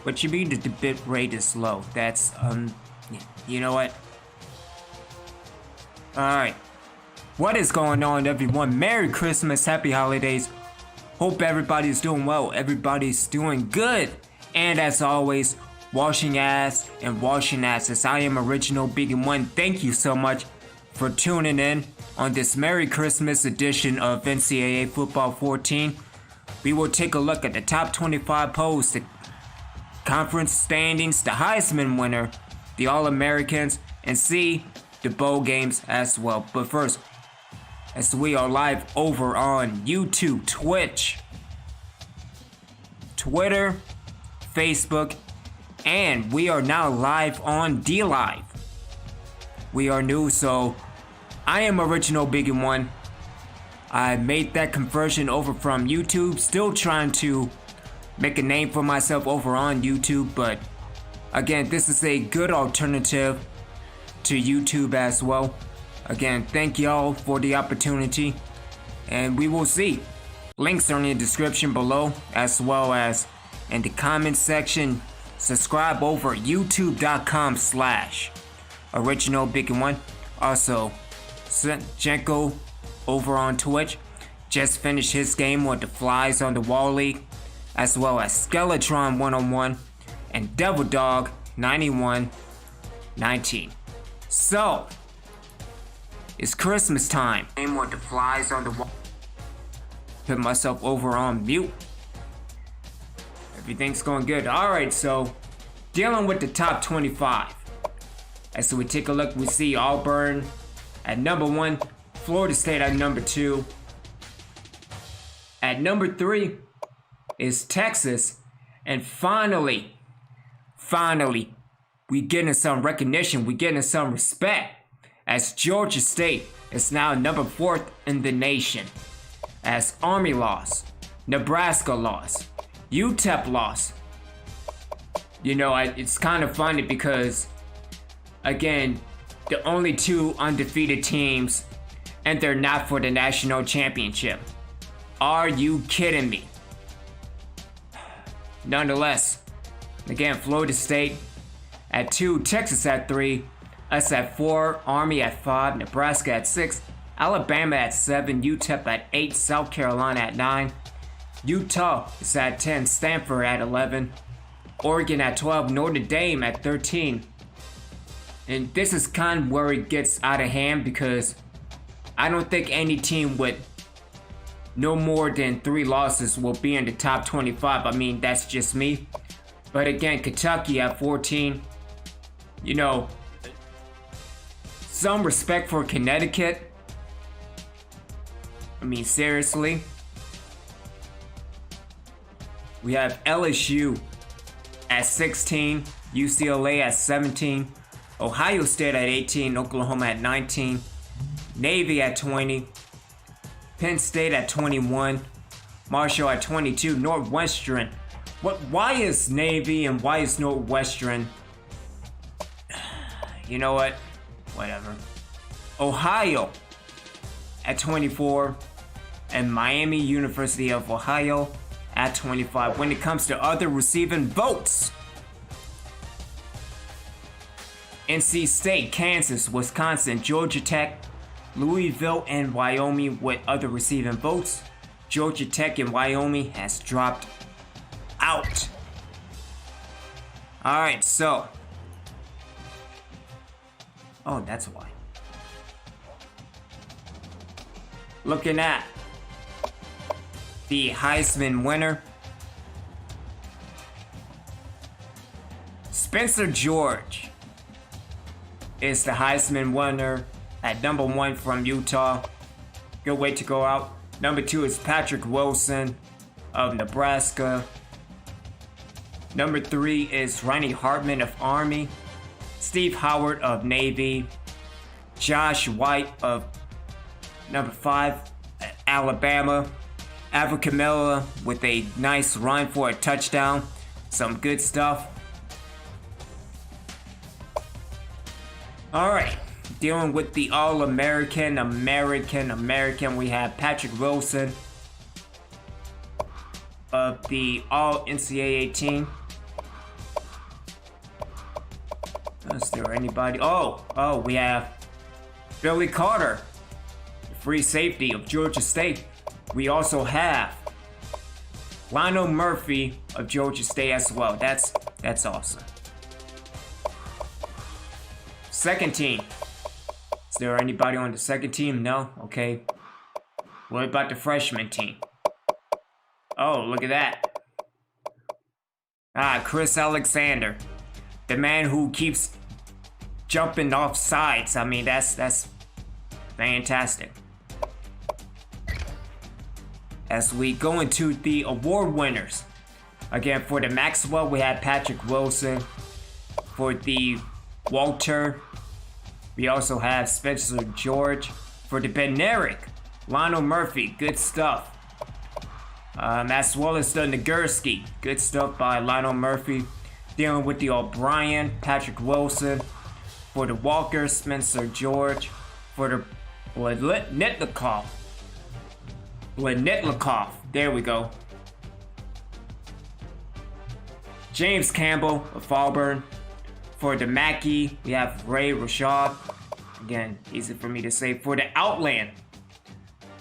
What you mean the bit rate is low? That's, you know what? Alright. What is going on, everyone? Merry Christmas, Happy Holidays. Hope everybody's doing well. Everybody's doing good. And as always, washing ass and washing asses. I am Original Biggie One. Thank you so much for tuning in on this Merry Christmas edition of NCAA Football 14. We will take a look at the top 25 polls, the conference standings, the Heisman winner, the All-Americans, and see the bowl games as well. But first, as we are live over on YouTube, Twitch, Twitter, Facebook, and we are now live on DLive. We are new, so I am Original Biggie One. I made that conversion over from YouTube, still trying to make a name for myself over on YouTube, but again, this is a good alternative to YouTube as well. Again, thank y'all for the opportunity, and we will see. Links are in the description below, as well as in the comment section. Subscribe over youtube.com/Original Biggie One. Also, Jenko over on Twitch just finished his game with the Flies on the Wall League, as well as Skeletron 101 and Devil Dog 9119. So, it's Christmas time. Game with the Flies on the Wall. Put myself over on mute. Everything's going good. Alright, so dealing with the top 25. As we take a look, we see Auburn at number 1, Florida State at number 2. At number 3 is Texas. And finally, we getting some recognition, we getting some respect, as Georgia State is now number 4th in the nation. As Army lost, Nebraska lost, UTEP lost. You know, it's kind of funny because, again, the only 2 undefeated teams, and they're not for the national championship. Are you kidding me? Nonetheless, again, Florida State at 2, Texas at 3, us at 4, Army at 5, Nebraska at 6, Alabama at 7, UTEP at 8, South Carolina at 9, Utah is at 10, Stanford at 11, Oregon at 12, Notre Dame at 13. And this is kind of where it gets out of hand, because I don't think any team with no more than 3 losses will be in the top 25. I mean, that's just me. But again, Kentucky at 14. You know, some respect for Connecticut. I mean, seriously. We have LSU at 16, UCLA at 17, Ohio State at 18, Oklahoma at 19, Navy at 20, Penn State at 21, Marshall at 22, Northwestern. Why is Navy and why is Northwestern? You know what? Whatever. Ohio at 24, and Miami University of Ohio at 25. When it comes to other receiving votes, NC State, Kansas, Wisconsin, Georgia Tech, Louisville, and Wyoming with other receiving votes. Georgia Tech and Wyoming has dropped out. Alright, so. Oh, that's why. Looking at the Heisman winner, Spencer George is the Heisman winner at number 1 from Utah. Good way to go out. Number 2 is Patrick Wilson of Nebraska. Number 3 is Ronnie Hartman of Army. Steve Howard of Navy. Josh White of number 5, Alabama. Alvin Kamara with a nice run for a touchdown. Some good stuff. Alright, dealing with the All-American, we have Patrick Wilson of the All-NCAA team. Is there anybody? Oh, we have Billy Carter, the free safety of Georgia State. We also have Lionel Murphy of Georgia State as well. That's awesome. Second team. Is there anybody on the second team? No? Okay. What about the freshman team? Oh, look at that. Chris Alexander. The man who keeps jumping off sides. I mean, that's fantastic. As we go into the award winners. Again, for the Maxwell, we have Patrick Wilson. For the Walter, we also have Spencer George. For the Benerick, Lionel Murphy, good stuff. As well as the Nagurski, good stuff by Lionel Murphy. Dealing with the O'Brien, Patrick Wilson. For the Walker, Spencer George. For the Lenitlikov, there we go. James Campbell of Auburn. For the Mackey, we have Ray Rashad. Again, easy for me to say. For the Outland,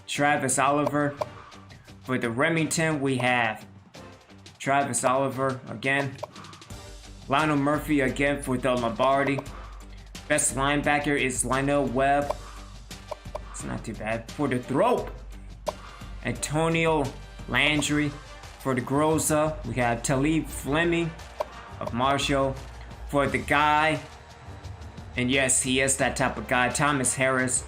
Travis Oliver. For the Remington, we have Travis Oliver again. Lionel Murphy again for the Lombardi. Best linebacker is Lionel Webb. It's not too bad. For the Thrope, Antonio Landry. For the Groza, we have Talib Fleming of Marshall. For the guy, and yes, he is that type of guy, Thomas Harris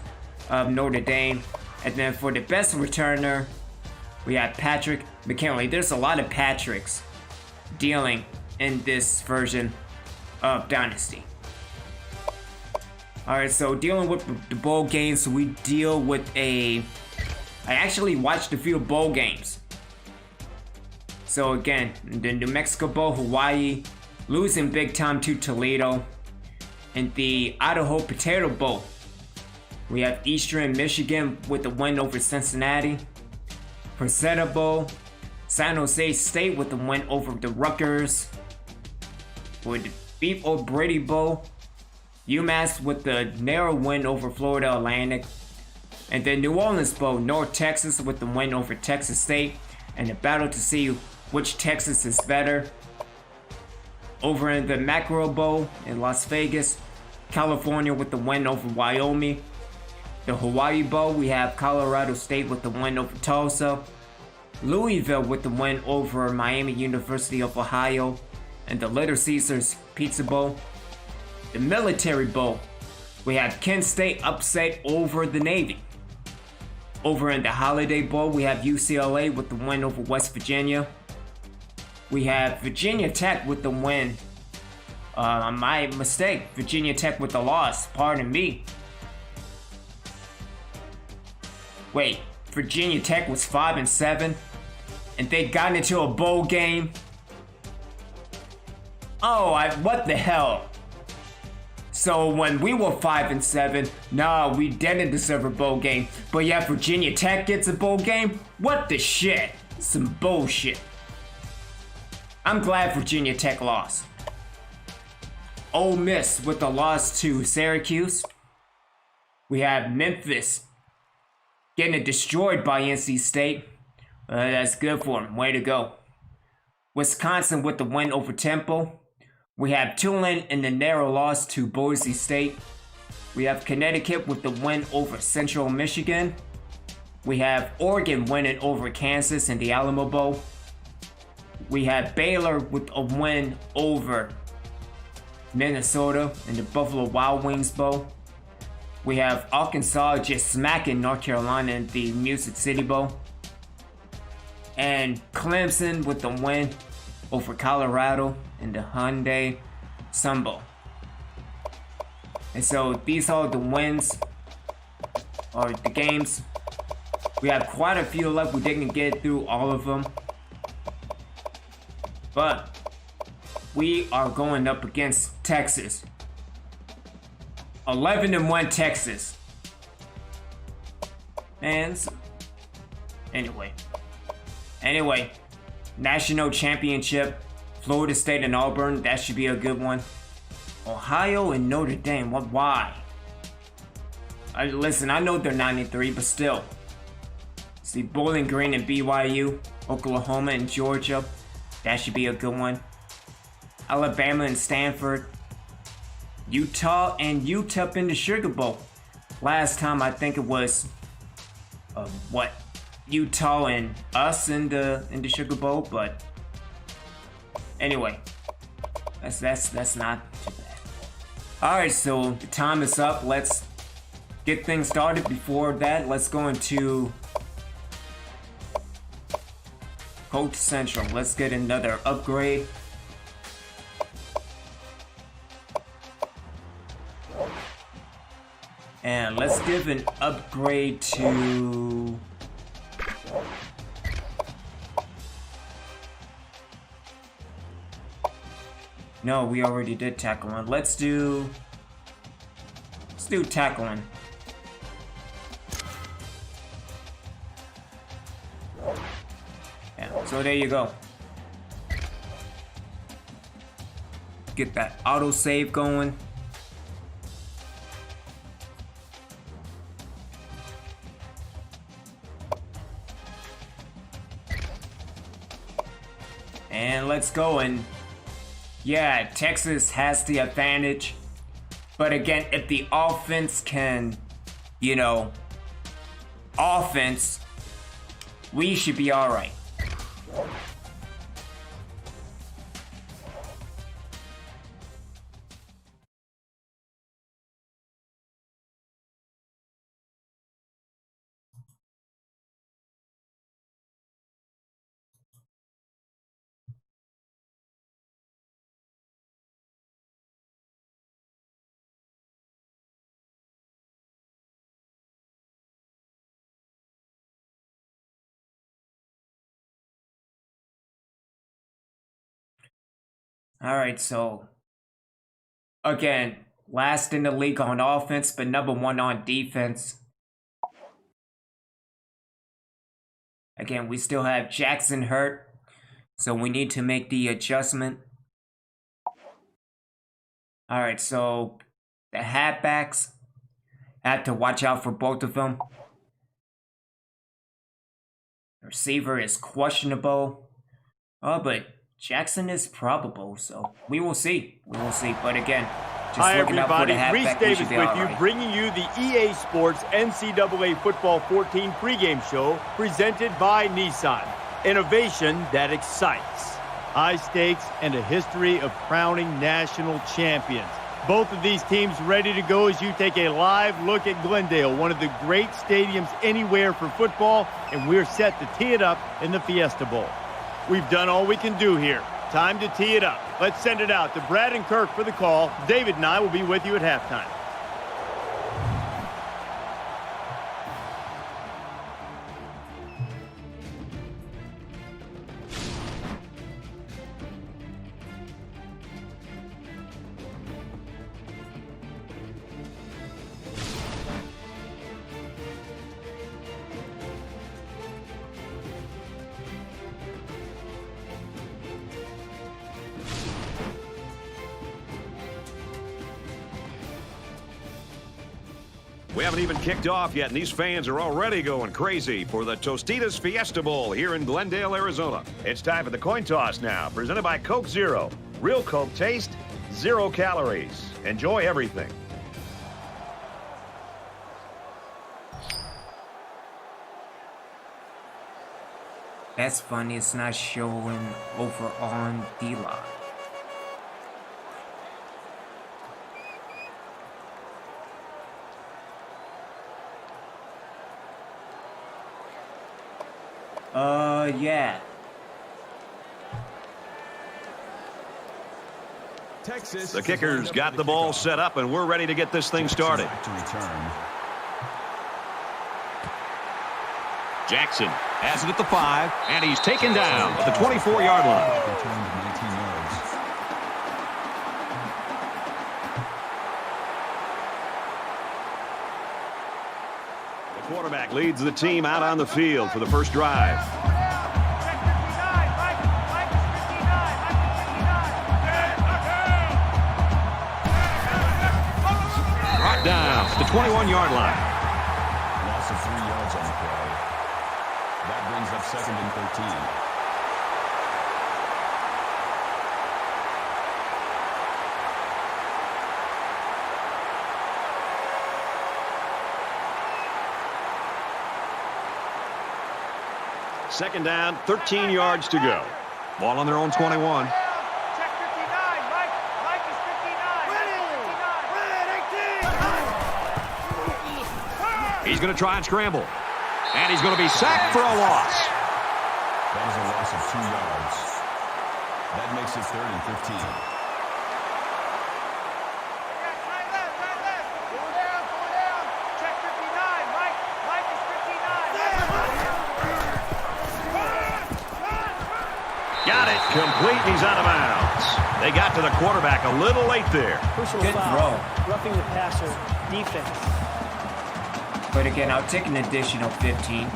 of Notre Dame. And then for the best returner, we have Patrick McKinley. There's a lot of Patricks dealing in this version of Dynasty. Alright, so dealing with the bowl games, we deal with I actually watched a few bowl games. So again, the New Mexico Bowl, Hawaii, losing big time to Toledo. And the Idaho Potato Bowl, we have Eastern Michigan with the win over Cincinnati. Presenta Bowl, San Jose State with the win over the Rutgers. For the Beef O'Brady Bowl, UMass with the narrow win over Florida Atlantic. And the New Orleans Bowl, North Texas with the win over Texas State. And the battle to see which Texas is better. Over in the Macro Bowl in Las Vegas, California with the win over Wyoming. The Hawaii Bowl, we have Colorado State with the win over Tulsa. Louisville with the win over Miami University of Ohio. And the Little Caesars Pizza Bowl. The Military Bowl, we have Kent State upset over the Navy. Over in the Holiday Bowl, we have UCLA with the win over West Virginia. We have Virginia Tech with the win. My mistake. Virginia Tech with the loss. Pardon me. Wait, Virginia Tech was 5-7, and they got into a bowl game. Oh, what the hell? So when we were 5-7, nah, we didn't deserve a bowl game. But yeah, Virginia Tech gets a bowl game? What the shit? Some bullshit. I'm glad Virginia Tech lost. Ole Miss with the loss to Syracuse. We have Memphis getting destroyed by NC State. That's good for them. Way to go. Wisconsin with the win over Temple. We have Tulane in the narrow loss to Boise State. We have Connecticut with the win over Central Michigan. We have Oregon winning over Kansas in the Alamo Bowl. We have Baylor with a win over Minnesota in the Buffalo Wild Wings Bowl. We have Arkansas just smacking North Carolina in the Music City Bowl. And Clemson with the win over Colorado in the Hyundai Sun Bowl. And so these are the wins, or the games. We have quite a few left. We didn't get through all of them. But we are going up against Texas. 11-1 Texas. Man, Anyway, National Championship, Florida State and Auburn. That should be a good one. Ohio and Notre Dame. Why? Listen, I know they're 9-3, but still. See, Bowling Green and BYU, Oklahoma and Georgia. That should be a good one. Alabama and Stanford. Utah and UTEP in the Sugar Bowl. Last time I think it was Utah and us in the Sugar Bowl, but anyway, that's not too bad. All right, so the time is up. Let's get things started. Before that, let's go into Coach Central. Let's get another upgrade. And let's give an upgrade to... No, we already did tackling. Let's do tackling. Yeah, so there you go. Get that autosave going. And let's go. And yeah, Texas has the advantage. But again, if the offense can, offense, we should be all right. All right, so again, last in the league on offense, but number one on defense. Again, we still have Jackson hurt, so we need to make the adjustment. All right, so the halfbacks, have to watch out for both of them. The receiver is questionable. Oh, but Jackson is probable, so we will see. We will see. But again, just hi looking everybody, out for the Reese halfback, Davis with you, right. bringing you the EA Sports NCAA Football 14 pregame show presented by Nissan. Innovation that excites. High stakes and a history of crowning national champions. Both of these teams ready to go as you take a live look at Glendale, one of the great stadiums anywhere for football, and we're set to tee it up in the Fiesta Bowl. We've done all we can do here. Time to tee it up. Let's send it out to Brad and Kirk for the call. David and I will be with you at halftime. We haven't even kicked off yet, and these fans are already going crazy for the Tostitos Fiesta Bowl here in Glendale, Arizona. It's time for the coin toss now, presented by Coke Zero. Real Coke taste, 0 calories. Enjoy everything. That's funny, it's not showing over on D-Line. Yeah. Texas. The kickers got the ball set up, and we're ready to get this thing started. Jackson has it at the 5, and he's taken down at the 24-yard line. The quarterback leads the team out on the field for the first drive. 21-yard line. Loss of 3 yards on the play. That brings up 2nd and 13. Second down, 13 yards to go. Ball on their own 21. Check 59, Mike. Mike is 59. He's going to try and scramble. And he's going to be sacked for a loss. That is a loss of 2 yards. That makes it 3rd and 15. Right left. Go down. Check 59, Mike. Mike is 59. Got it. Complete. He's out of bounds. They got to the quarterback a little late there. Personal Good foul. throw. Roughing the passer. Defense. But again, I'll take an additional 15.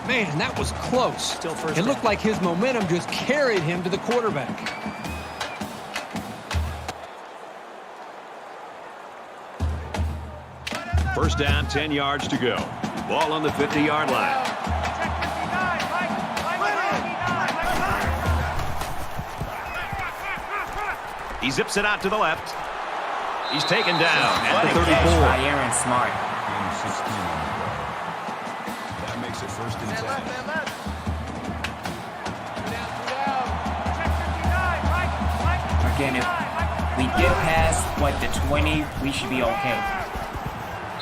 Man, that was close. Still first It down. looked like his momentum just carried him to the quarterback. First down, 10 yards to go. Ball on the 50-yard line. Check 59, Mike. Mike is 59. He zips it out to the left. He's taken down What at a the catch by 34. Aaron Smart. And 16 on the play. That makes it 1st and 10. Check 59, Mike. Mike is Again, if 59. we get past, the 20, we should be okay.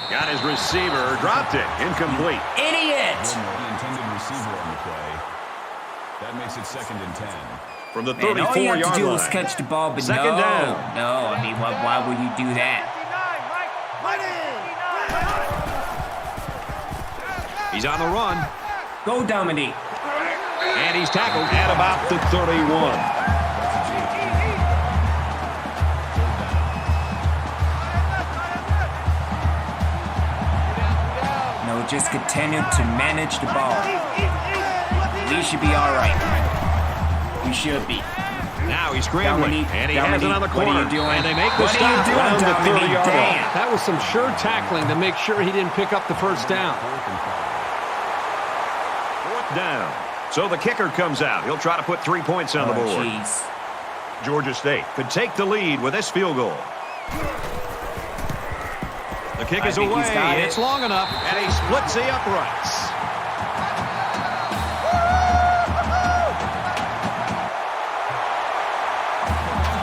Got his receiver, dropped it, incomplete. Idiot! The intended receiver on the play. That makes it 2nd and 10. From the Man, all you have to 34-yard do line. is catch the ball, but Second no. down. No, I mean, why would you do that? 59, Mike. Mike is 59. He's on the run, Go, Dominique. and he's tackled at about the 31. No, just continue to manage the ball. We should be all right. We should be. Now he's scrambling, Dominique, and he has it on the what corner. are you doing? And they make the What are you stop doing, around the Dominique? 30-yard line. Damn. That was some sure tackling to make sure he didn't pick up the first down. 4th down. So the kicker comes out. He'll try to put 3 points on the Oh, board. jeez. Georgia State could take the lead with this field goal. The kick I is think away. he's got it. It's long enough, and he splits the uprights.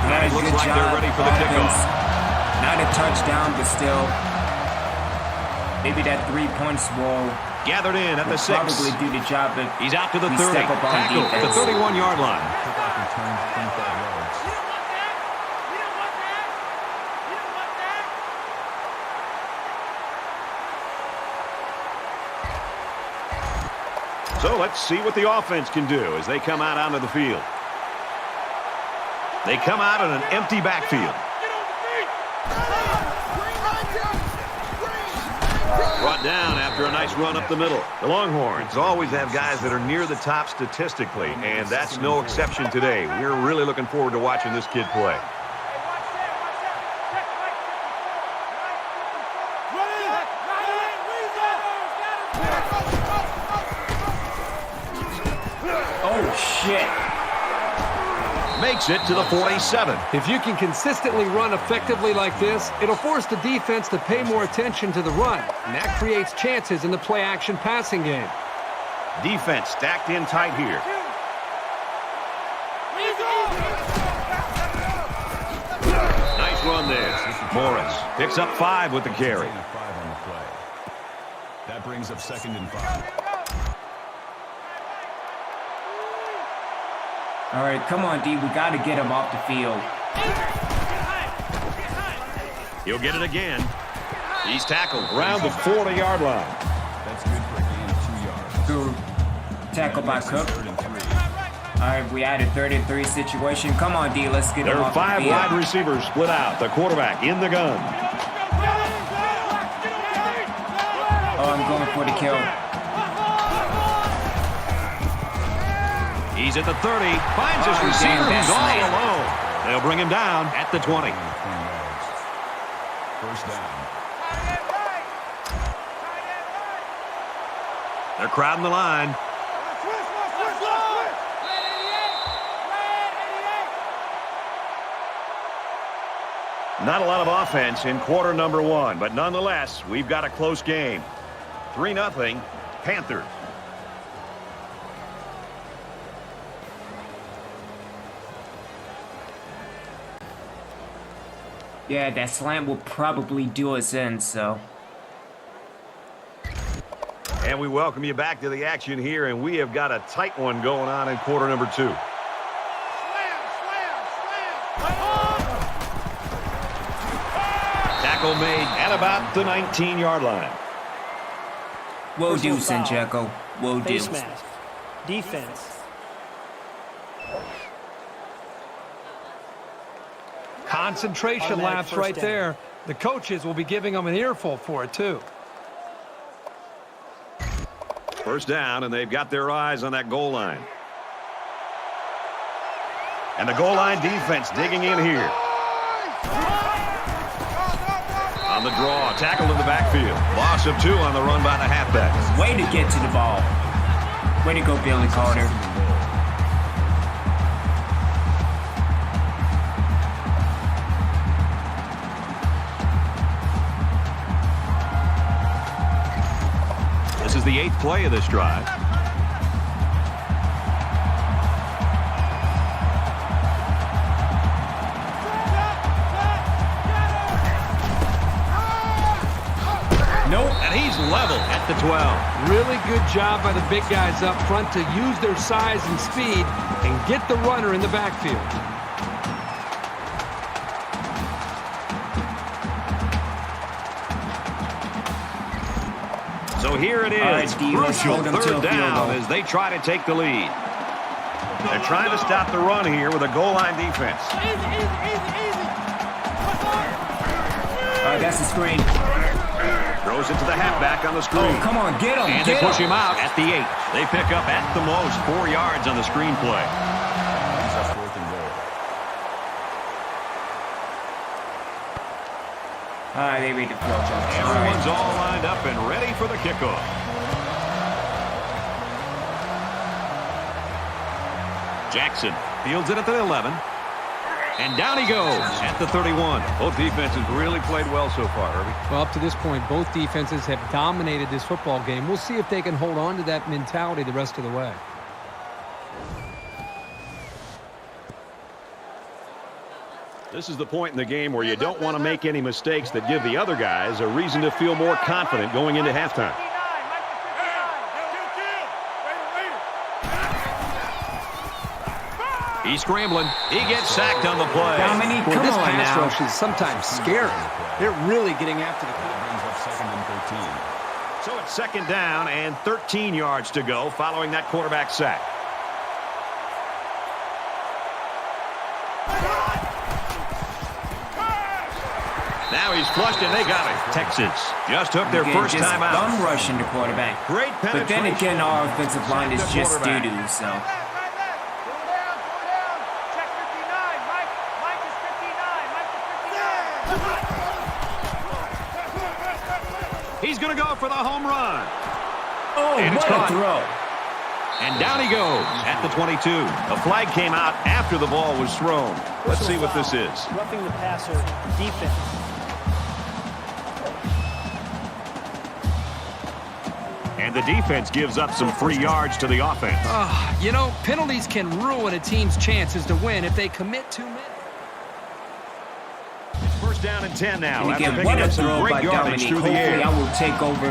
Nice, looks good like they're job, ready for the offense. kickoff. Not a touchdown, but still, maybe that 3 points will Gathered in at the 6. probably do the job. If He's out to the we 30. step up on Tackled at the defense. 31-yard line. Kickoff return 25 yards. You don't want that. You don't want that. You don't want that. So let's see what the offense can do as they come out onto the field. They come out in an empty backfield. Brought down after a nice run up the middle. The Longhorns always have guys that are near the top statistically, and that's no exception today. We're really looking forward to watching this kid play. Oh shit! Makes it to the 47. If you can consistently run effectively like this, it'll force the defense to pay more attention to the run, and that creates chances in the play-action passing game. Defense stacked in tight here. Nice run there. Morris picks up 5 with the carry. 5 on the play. That brings up 2nd and 5. All right, come on, D. We got to get him off the field. He'll get it again. He's tackled around the 40-yard line. That's good for a gain of 2 yards. Good tackle by Cook. 3rd and 3. All right, we had a 33 situation. Come on, D. Let's get There him are off the 5 field. wide receivers split out. The quarterback in the gun. Oh, I'm going for the kill. He's at the 30. Finds his Oh, receiver damn, who's that's all late. alone. They'll bring him down at the 20. 20 yards. First down. They're crowding the line. Not a lot of offense in quarter number 1, but nonetheless, we've got a close game. 3-0, Panthers. Yeah, that slant will probably do us in, so. And we welcome you back to the action here, and we have got a tight one going on in quarter number 2. Tackle made at about the 19-yard line. Will do, Sancheco. Will do. Face mask. Defense. Concentration lapse right there. The coaches will be giving them an earful for it, too. First down, and they've got their eyes on that goal line. And the goal line defense digging in here. On the draw, tackled in the backfield. Loss of 2 on the run by the halfback. Way to get to the ball. Way to go, Billy Carter. This is the 8th play of this drive. Nope. And he's level at the 12. Really good job by the big guys up front to use their size and speed and get the runner in the backfield. So here it is, crucial third down as they try to take the lead. They're trying to stop the run here with a goal line defense. That's the screen. Throws it to the halfback on the screen. Oh, come on, get him. And they push him out at the 8. They pick up at the most 4 yards on the screen play. All right, they read the flow. Everyone's all lined up and ready for the kickoff. Jackson fields it at the 11. And down he goes at the 31. Both defenses really played well so far, Herbie. Well, up to this point, both defenses have dominated this football game. We'll see if they can hold on to that mentality the rest of the way. This is the point in the game where you don't want to make any mistakes that give the other guys a reason to feel more confident going into halftime. He's scrambling. He gets sacked on the play. Dominique, Well, come this on pass now. rush is sometimes scary. They're really getting after the Brings up 2nd and 13. So it's 2nd down and 13 yards to go following that quarterback sack. Now he's flushed and they got it. Texas just took their Again, first just time out. bum rushing the quarterback. Great penetration. But then again, our offensive line is just doo-doo, so. Check 59. Mike is 59. Mike is 59. He's going to go for the home run. Oh, And it's what a caught. throw. And down he goes at the 22. A flag came out after the ball was thrown. Let's see what this is. Roughing the passer. Defense. And the defense gives up some free yards to the offense. You know, penalties can ruin a team's chances to win if they commit too many. First down and 10 now. And After again, picking what a up some throw great by yardage Dominique. through the Hopefully, air. I will take over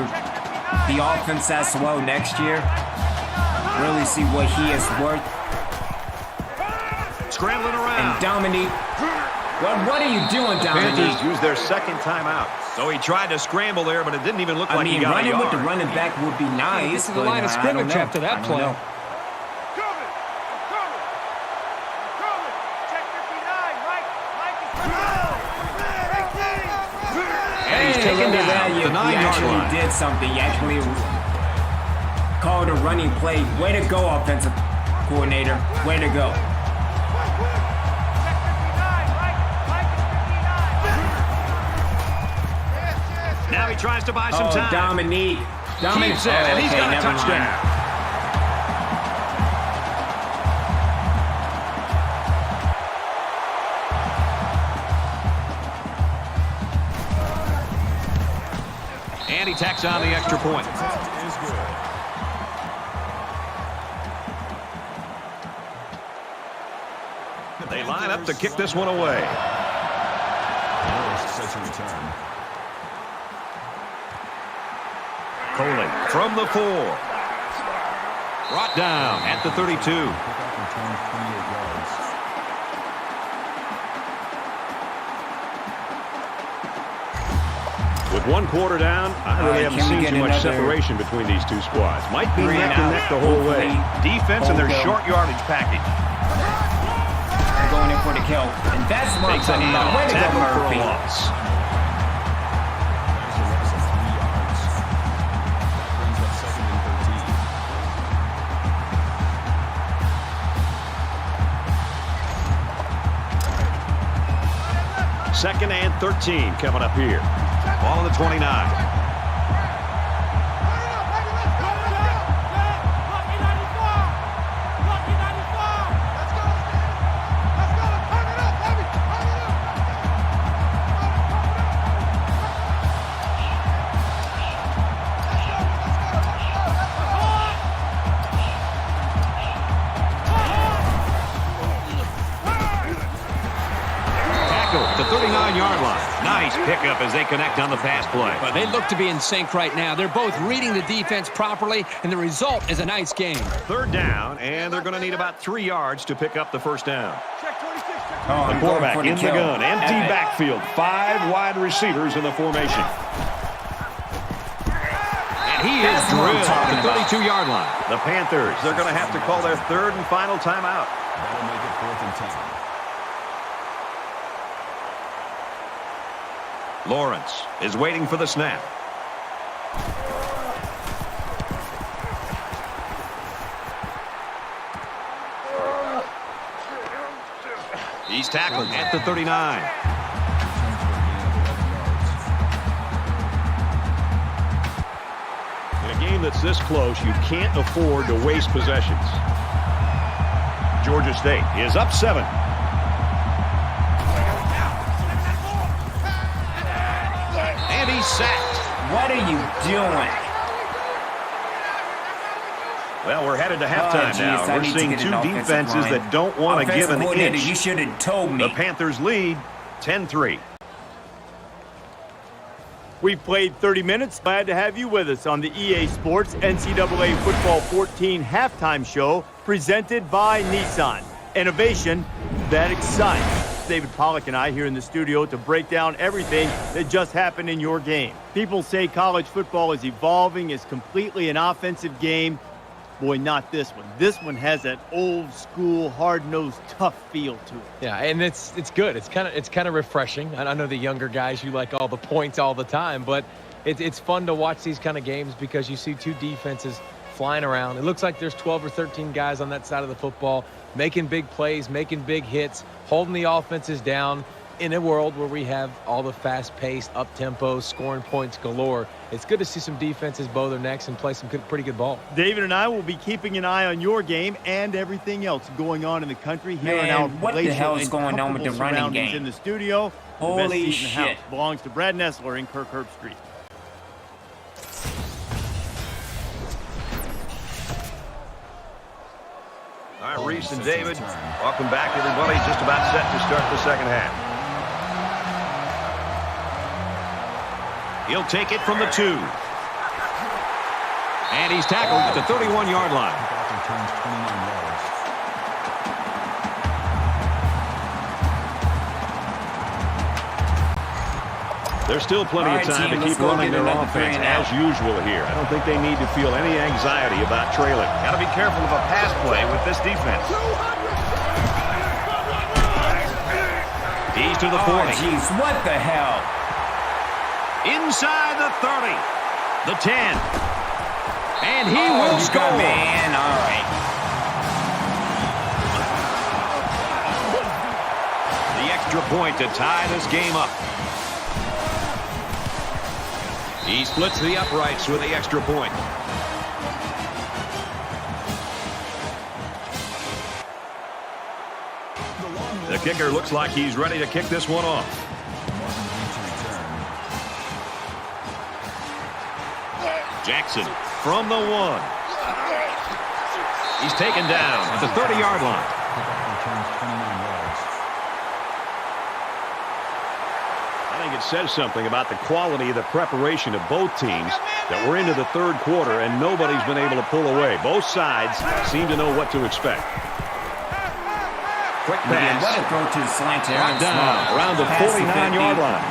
the offense as well next year. Really see what he is worth. Scrambling around. And Dominique, what are you doing, Panthers Dominique? used their 2nd timeout. So he tried to scramble there, but it didn't even look I like he mean, got a running yard. with the running back would be nice. This is the but, line of I don't scrimmage know. after that I don't play. know. Coming. Check 59. Mike is 59. And he's taken look at down that. the You 9-yard actually line. did something. You actually called a running play. Way to go, offensive coordinator. Way to go. Check 59. Mike is 59. Now he tries to buy some Oh, time. Dominique. Keeps it, and he's got a touchdown. And he tacks on the extra point. They line up to kick this one away. Coley from the 4. Brought down at the 32. With 1 quarter down, I really haven't seen too much separation between these two squads. Might be neck and neck the whole way. Defense and their short yardage package. They're going in for the kill. And that's what I'm talking about. Way to go, Murphy. Second and 13 coming up here. Ball on the 29. The 39-yard line. Nice pickup as they connect on the pass play. But they look to be in sync right now. They're both reading the defense properly, and the result is a nice game. Third down, and they're going to need about 3 yards to pick up the first down. Oh, The quarterback in the gun. Empty backfield. 5 wide receivers in the formation. And he is drilled at the 32-yard line. The Panthers, they're going to have to call their third and final timeout. That'll make it 4th and 10. Lawrence is waiting for the snap. He's tackled at the 39. In a game that's this close, you can't afford to waste possessions. Georgia State is up 7. And he's sacked. What are you doing? Well, we're headed to halftime now. I We're need to seeing get an 2 offensive defenses line. that don't want to give an Coordinator, inch. you should have told me. The Panthers lead 10-3. We've played 30 minutes. Glad to have you with us on the EA Sports NCAA Football 14 halftime show presented by Nissan. Innovation that excites. David Pollack and I here in the studio to break down everything that just happened in your game. People say college football is evolving, is completely an offensive game. Boy, not this one. This one has that old school, hard-nosed, tough feel to it. Yeah, and it's good. It's kind of refreshing. I know the younger guys, you like all the points all the time, but it's fun to watch these kind of games because you see 2 defenses flying around. It looks like there's 12 or 13 guys on that side of the football making big plays, making big hits, holding the offenses down in a world where we have all the fast-paced, up-tempo, scoring points galore. It's good to see some defenses bow their necks and play some pretty good ball. David and I will be keeping an eye on your game and everything else going on in the country here in our what the hell is going on with the running game? In the studio. Holy the best seat in the shit. house belongs to Brad Nessler in Kirk Street. All right, Reese and David, welcome back, everybody. Just about set to start the second half. He'll take it from the 2. And he's tackled at the 31-yard line. There's still plenty of time to keep running their offense as usual here. I don't think they need to feel any anxiety about trailing. Got to be careful of a pass play with this defense. He's to the 40. Oh, jeez, what the hell? Inside the 30. The 10. And he will score. Man, all right. The extra point to tie this game up. He splits the uprights with the extra point. The kicker looks like he's ready to kick this one off. Jackson from the 1. He's taken down at the 30-yard line. I think it says something about the quality of the preparation of both teams that we're into the third quarter and nobody's been able to pull away. Both sides seem to know what to expect. Quick pass. What a throw to the slant here. Down around the 49-yard line.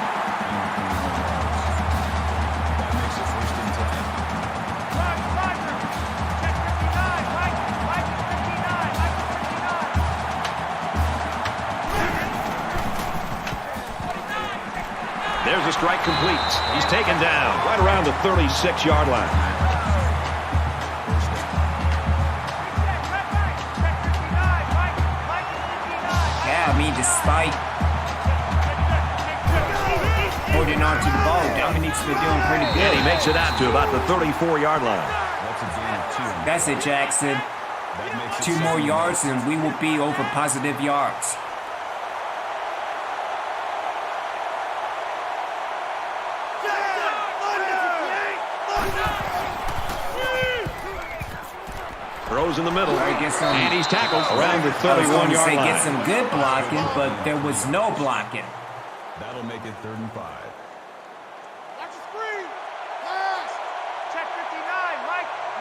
There's a strike complete. He's taken down right around the 36-yard line. Despite holding on to the ball, Dominique's been doing pretty good. And he makes it out to about the 34-yard line. That's it, Jackson. 2 more yards and we will be over positive yards. Throws in the middle, and he's tackled around the 31-yard line. Get some good blocking, but there was no blocking. That'll make it 3rd and 5. Watch the screen. Pass. Check 59.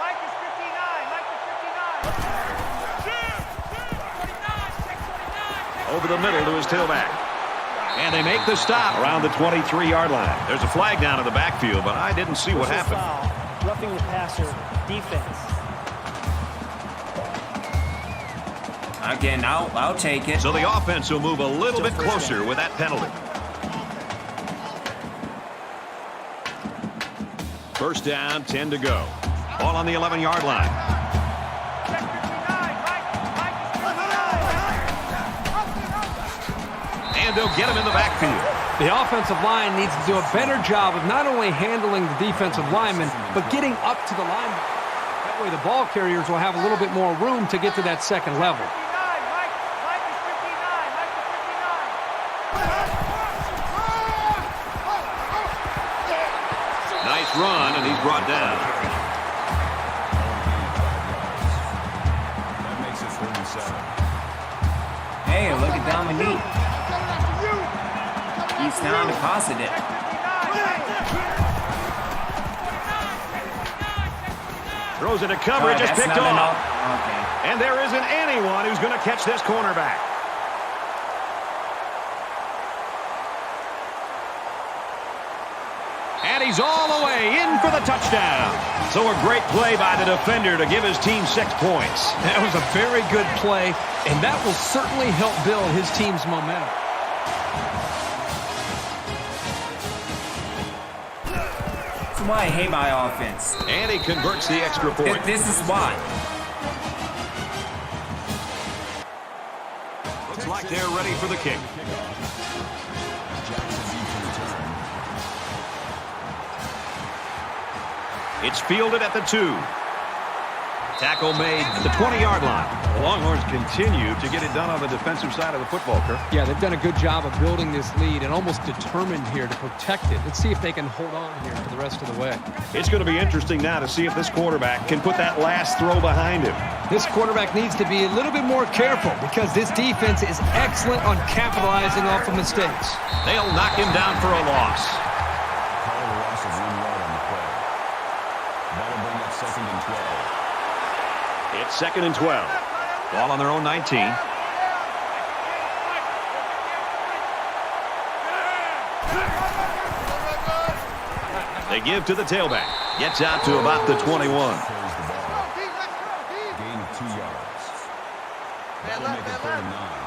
Mike is 59. Mike is 59. Over the middle to his tailback. And they make the stop around the 23-yard line. There's a flag down in the backfield, but I didn't see what happened. Foul. Roughing the passer. Defense. Again, I'll take it. So the offense will move a little bit closer with that penalty. First down, 10 to go. Ball on the 11-yard line. And they'll get him in the backfield. The offensive line needs to do a better job of not only handling the defensive linemen, but getting up to the linemen. That way the ball carriers will have a little bit more room to get to that second level. Nice run, and he's brought down. That makes it 37. Hey, look at Dominique. He's down to positive. Throws into coverage, just picked off. Okay. And there isn't anyone who's going to catch this cornerback. And he's all the way in for the touchdown. So a great play by the defender to give his team 6 points. That was a very good play, and that will certainly help build his team's momentum. That's why I hate my offense. And he converts the extra point. This is why. Looks like they're ready for the kick. It's fielded at the 2. Tackle made at the 20-yard line. The Longhorns continue to get it done on the defensive side of the football, Kirk. Yeah, they've done a good job of building this lead and almost determined here to protect it. Let's see if they can hold on here for the rest of the way. It's going to be interesting now to see if this quarterback can put that last throw behind him. This quarterback needs to be a little bit more careful because this defense is excellent on capitalizing off of mistakes. They'll knock him down for a loss. Call a loss of 1 yard on the play. That'll bring up 2nd and 12. It's 2nd and 12. Ball on their own 19. They give to the tailback. Gets out to about the 21. Gain of 2 yards. That'll make it 3rd and 9.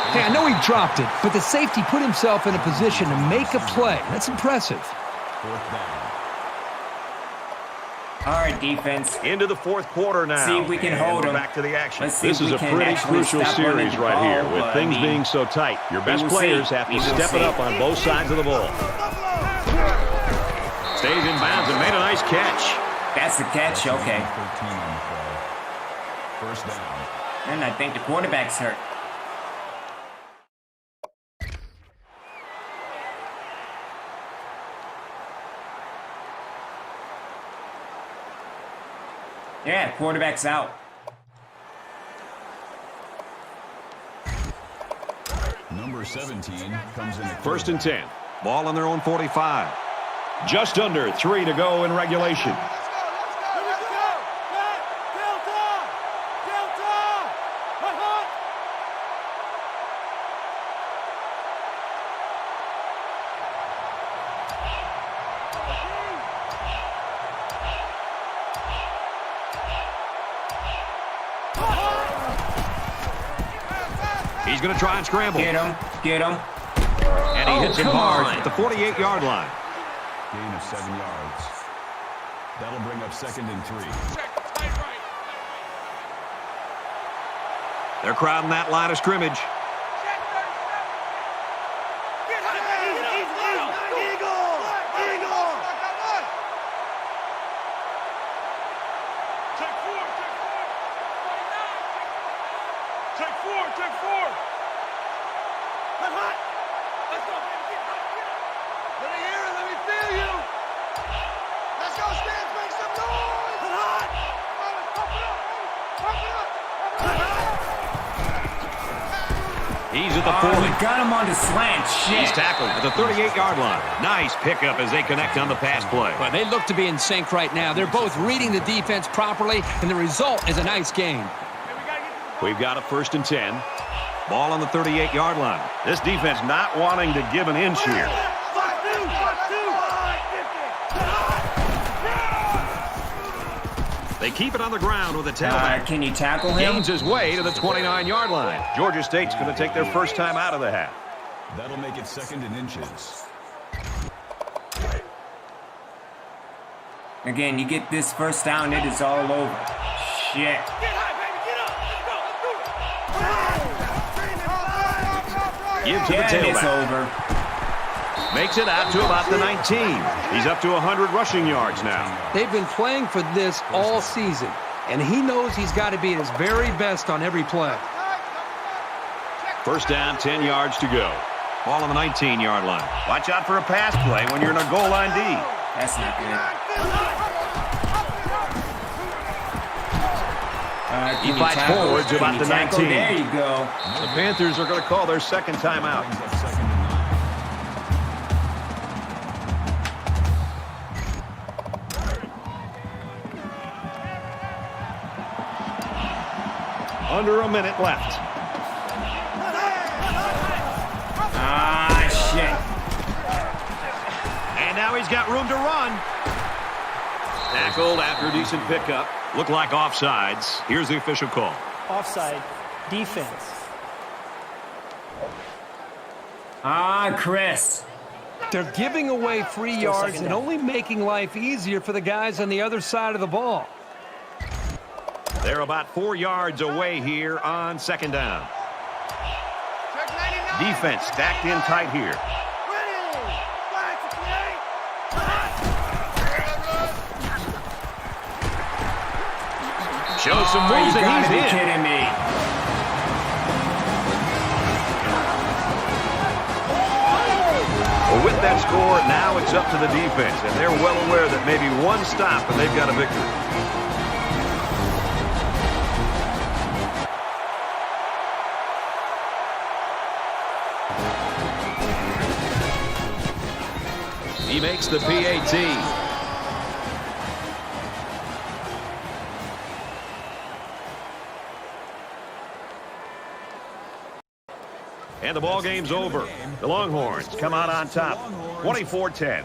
Hey, I know he dropped it, but the safety put himself in a position to make a play. That's impressive. 4th down. All right, defense. Into the fourth quarter now. See if we can And hold we're them. back to the action. Let's see This if is we a can pretty actually crucial stop running series the right ball, here with but, things being so tight. Your best will players see. have to We will step it see. up on both sides of the ball. Stays in bounds and made a nice catch. That's the catch. Okay. 13 on the play. First down. And I think the quarterback's hurt. Yeah, quarterback's out. Number 17 comes in at First and 10. Ball on their own 45. Just under 3 to go in regulation. He's going to try and scramble. Get him. Get him. And he hits him come hard on. at the 48-yard line. gain of 7 yards. That'll bring up 2nd and 3. They're crowding that line of scrimmage. He's at the 40. We got him on the slant. Shit. He's tackled at the 38-yard line. Nice pickup as they connect on the pass play. Well, they look to be in sync right now. They're both reading the defense properly, and the result is a nice game. We've got a 1st and 10. Ball on the 38-yard line. This defense not wanting to give an inch here. They keep it on the ground with a tailback. Can you tackle him? Gains his way to the 29-yard line. Georgia State's going to take their first time out of the half. That'll make it 2nd and inches. Again, you get this first down, it is all over. Shit. Give to the Yeah, it's tailback. over. Makes it out to about the 19. He's up to 100 rushing yards now. They've been playing for this all season, and he knows he's got to be at his very best on every play. First down, 10 yards to go. Ball on the 19-yard line. Watch out for a pass play when you're in a goal line D. That's not good. He fights forward to about the 19. There you go. The Panthers are going to call their second timeout. Brings up 2nd and 9. Under a minute left. Ah, shit. And now he's got room to run. Tackled after a decent pickup. Looked like offsides. Here's the official call. Offside. Defense. Ah, Chris. They're giving away free yards second and down. only making life easier for the guys on the other side of the ball. They're about 4 yards away here on 2nd down. Defense stacked in tight here. Shows some moves You and gotta be he's in. kidding me. Well, with that score, now it's up to the defense, and they're well aware that maybe one stop and they've got a victory. He makes the PAT. And the ball game's over. The Longhorns come out on top, 24-10.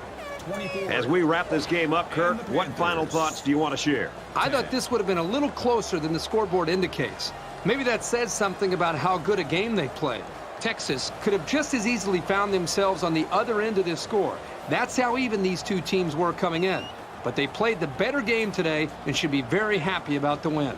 As we wrap this game up, Kirk, what final thoughts do you want to share? I thought this would have been a little closer than the scoreboard indicates. Maybe that says something about how good a game they played. Texas could have just as easily found themselves on the other end of this score. That's how even these two teams were coming in. but they played the better game today and should be very happy about the win.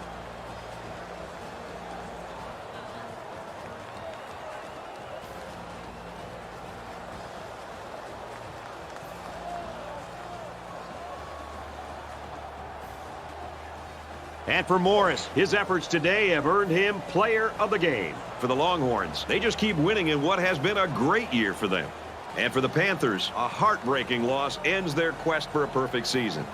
And for Morris, his efforts today have earned him player of the game. For the Longhorns, they just keep winning in what has been a great year for them. And for the Panthers, a heartbreaking loss ends their quest for a perfect season.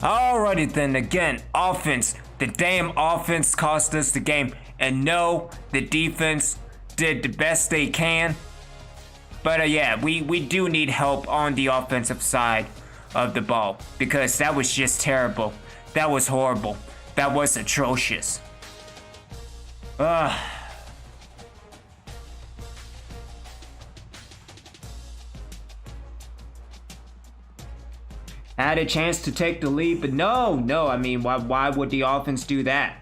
Alrighty then, again, offense. The damn offense cost us the game. And no, the defense did the best they can. But yeah, we do need help on the offensive side of the ball. Because that was just terrible. That was horrible. That was atrocious. Ugh. Had a chance to take the lead, but no, I mean, why would the offense do that?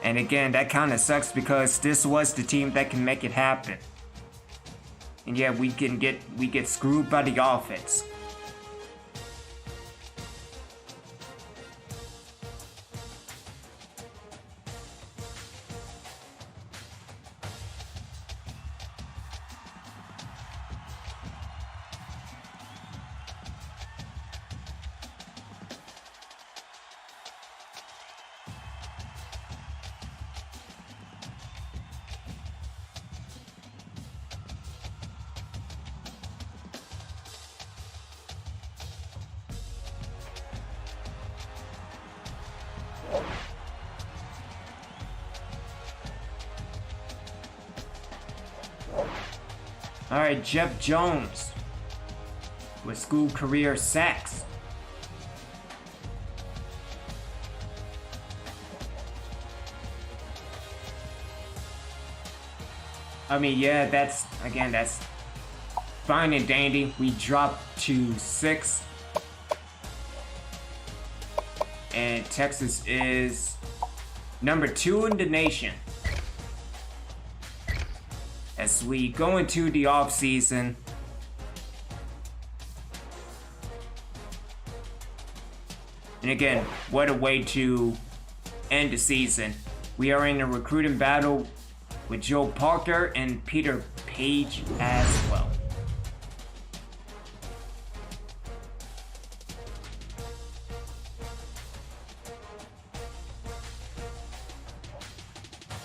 And again, that kind of sucks because this was the team that can make it happen. And yeah, we get screwed by the offense. Alright, Jeff Jones with school career sacks. I mean, yeah, that's fine and dandy. We dropped to 6. And Texas is number 2 in the nation. As we go into the offseason, and again, what a way to end the season. We are in a recruiting battle with Joe Parker and Peter Page as well.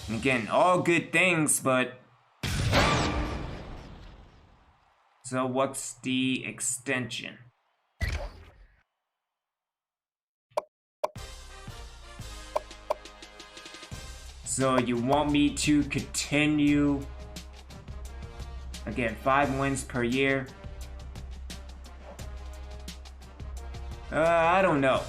And again, all good things, but so what's the extension? So you want me to continue, again, 5 wins per year? I don't know.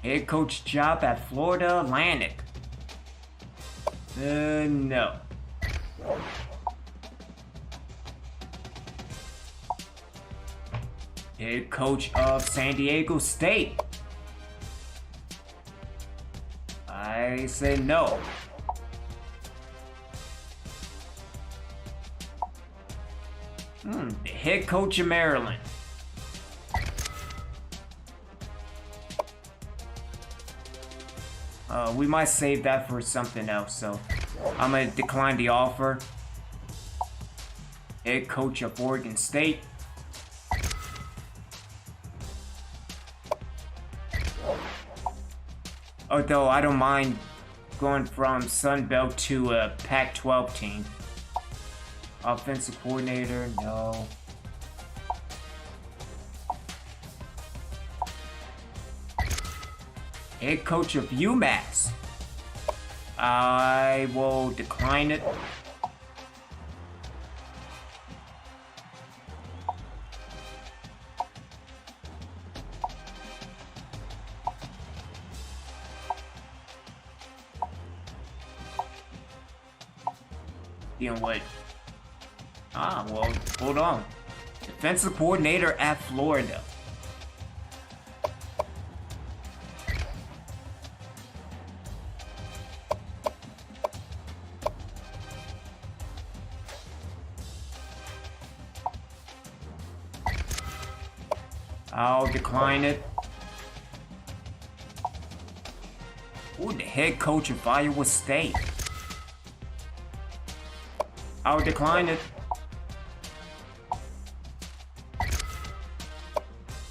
Head coach job at Florida Atlantic. No. Head coach of San Diego State. I say no. The head coach of Maryland. We might save that for something else, so I'm gonna decline the offer. Head coach of Oregon State. Although I don't mind going from Sun Belt to a Pac-12 team. Offensive coordinator, no. Head coach of UMass. I will decline it. You know what? Well, hold on. Defensive coordinator at Florida. I'll decline it. Ooh, the head coach of Iowa State. I'll decline it.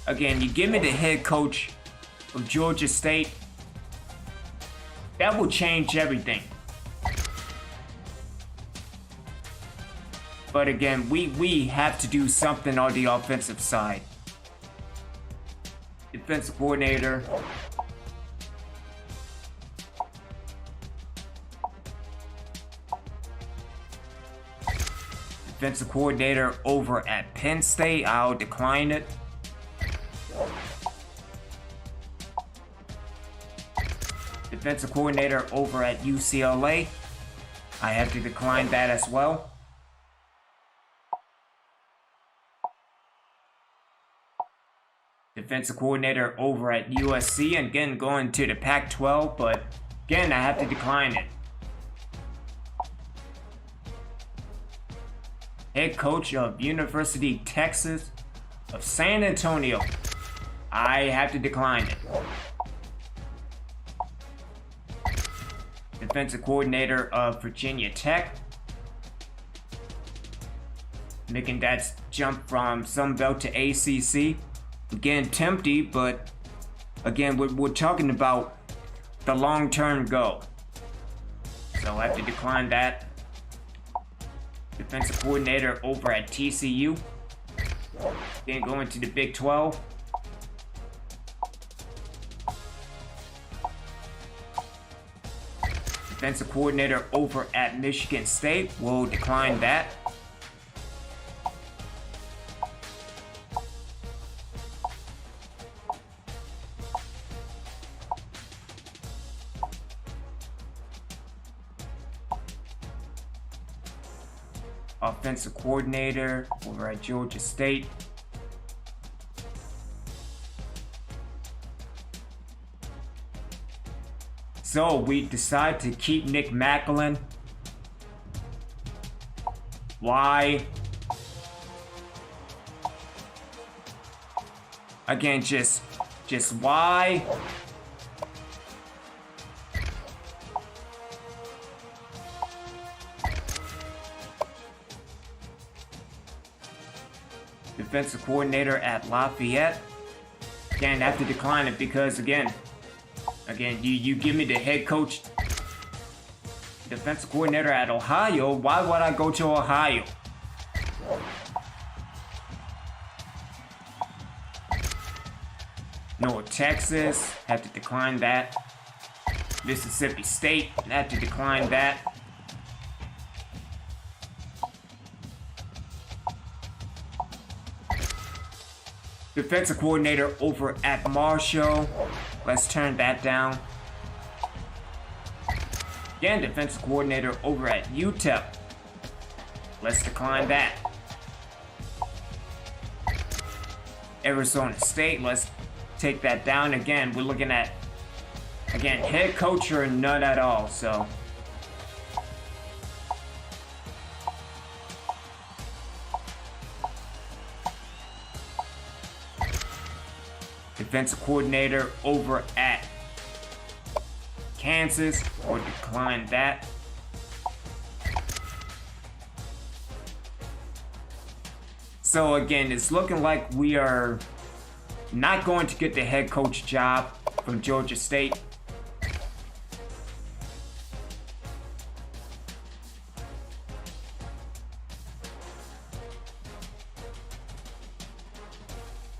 Again, you give me the head coach of Georgia State, that will change everything. But again, we have to do something on the offensive side. Defensive coordinator. Defensive coordinator over at Penn State. I'll decline it. Defensive coordinator over at UCLA. I have to decline that as well. Defensive coordinator over at USC, and again going to the Pac-12, but again I have to decline it. Head coach of University of Texas of San Antonio, I have to decline it. Defensive coordinator of Virginia Tech, making that jump from Sun Belt to ACC. Again, tempting, but again, we're talking about the long-term goal. So I have to decline that. Defensive coordinator over at TCU. Then going to the Big 12. Defensive coordinator over at Michigan State. We'll decline that. Offensive coordinator over at Georgia State. So we decide to keep Nick Macklin. Why? Again, just why? Defensive coordinator at Lafayette. Again, I have to decline it because again, you give me the head coach, defensive coordinator at Ohio. Why would I go to Ohio? North Texas, have to decline that. Mississippi State, have to decline that. Defensive coordinator over at Marshall. Let's turn that down. Again, defensive coordinator over at UTEP. Let's decline that. Arizona State, let's take that down. Again, we're looking at, head coach or none at all, so. Defensive coordinator over at Kansas, or decline that. So again, it's looking like we are not going to get the head coach job from Georgia State.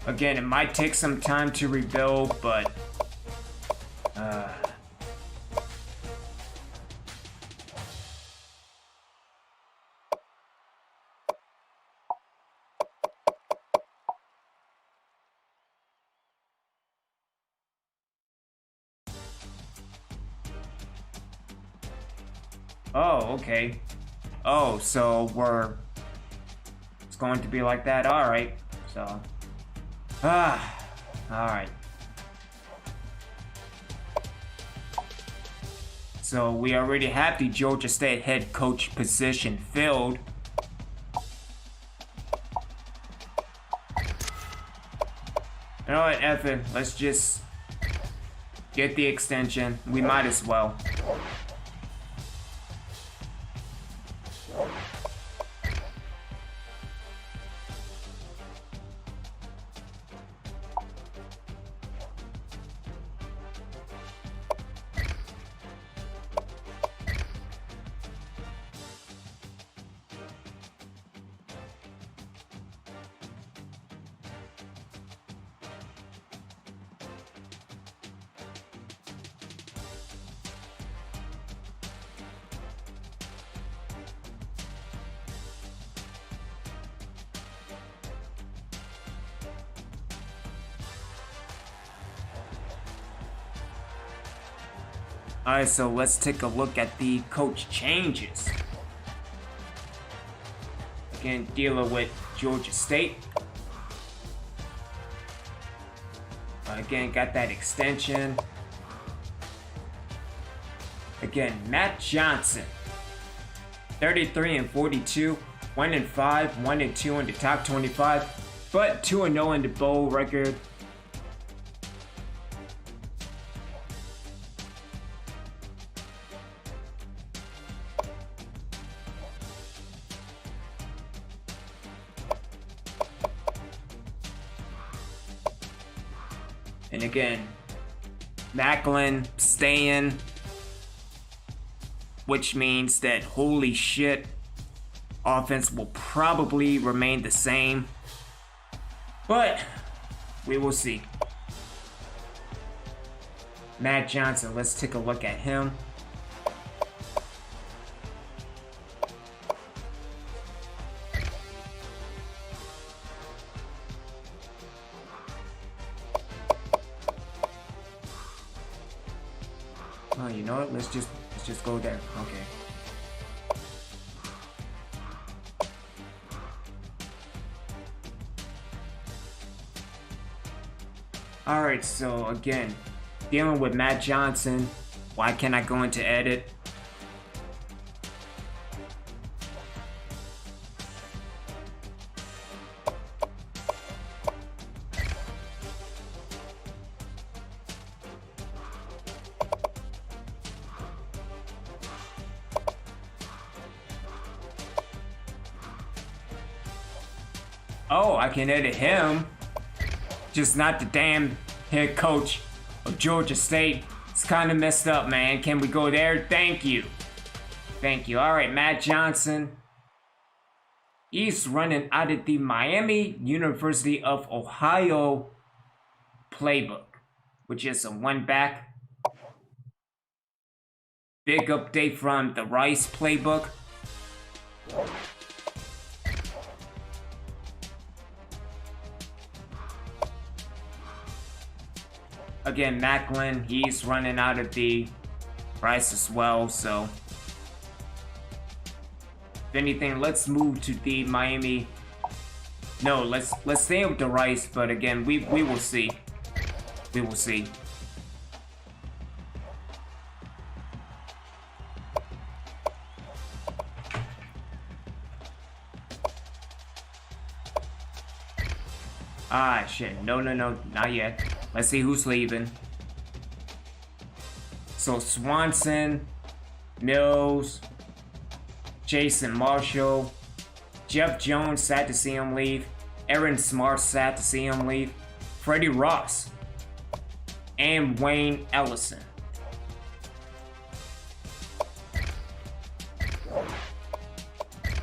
Again, it might take some time to rebuild, but oh, okay. Oh, so it's going to be like that. All right. So all right. So we already have the Georgia State head coach position filled. You know what, F it. Let's just get the extension. We might as well. Alright, so let's take a look at the coach changes. Again, dealing with Georgia State. Again, got that extension. Again, Matt Johnson. 33-42, 1-5, 1-2 in the top 25, but 2-0 in the bowl record. And again, Macklin staying, which means that holy shit, offense will probably remain the same, but we will see. Matt Johnson, let's take a look at him. Oh, you know what? Let's just go there. Okay. Alright, so again, dealing with Matt Johnson. Why can't I go into edit? Oh, I can edit him. Just not the damn head coach of Georgia State. It's kind of messed up, man. Can we go there? Thank you. Thank you. All right, Matt Johnson. He's running out of the Miami University of Ohio playbook, which is a one back. Big update from the Rice playbook. Again, Macklin, he's running out of the Rice as well, so if anything, let's move to the Miami. No, let's stay with the Rice, but again, we will see. We will see. Ah, shit. No, not yet. Let's see who's leaving. So Swanson, Mills, Jason Marshall, Jeff Jones, sad to see him leave. Aaron Smart, sad to see him leave. Freddie Ross, and Wayne Ellison.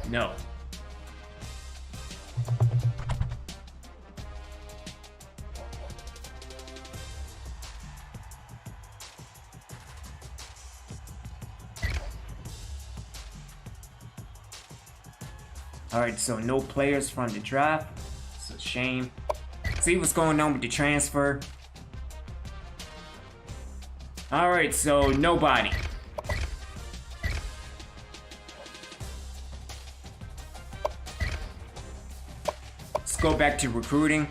No. Alright, so no players from the draft. It's a shame. See what's going on with the transfer. Alright, so nobody. Let's go back to recruiting.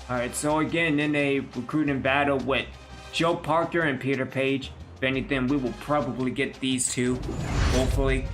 Alright, so again, in a recruiting battle with Joe Parker and Peter Page, if anything, we will probably get these two, hopefully.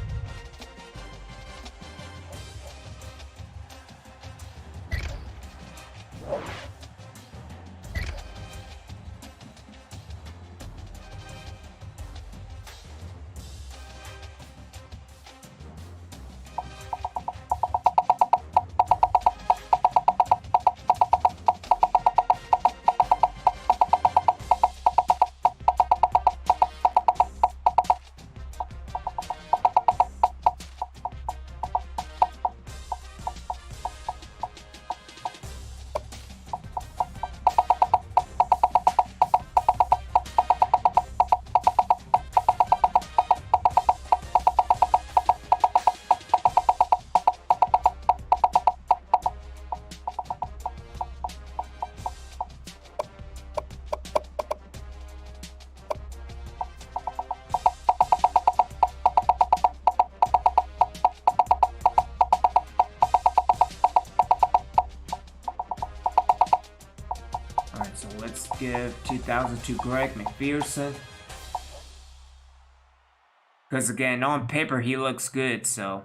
So let's give 2000 to Greg McPherson. Because again, on paper, he looks good, so.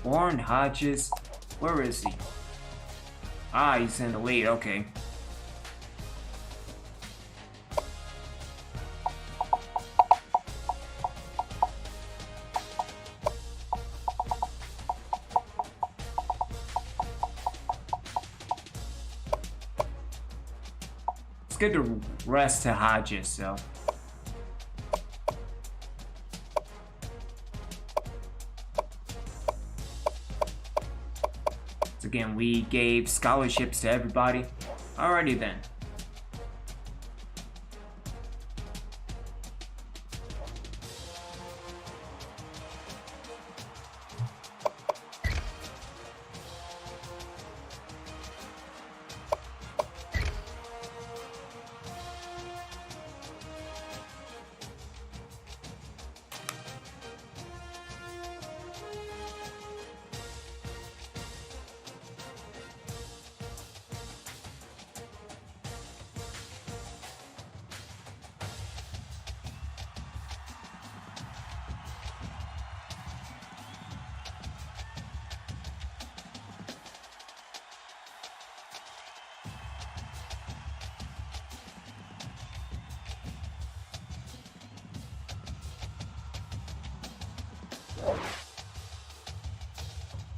Warren Hodges. Where is he? Ah, he's in the lead. Okay. Let's get the rest to Hodges, so. So again, we gave scholarships to everybody. Alrighty then.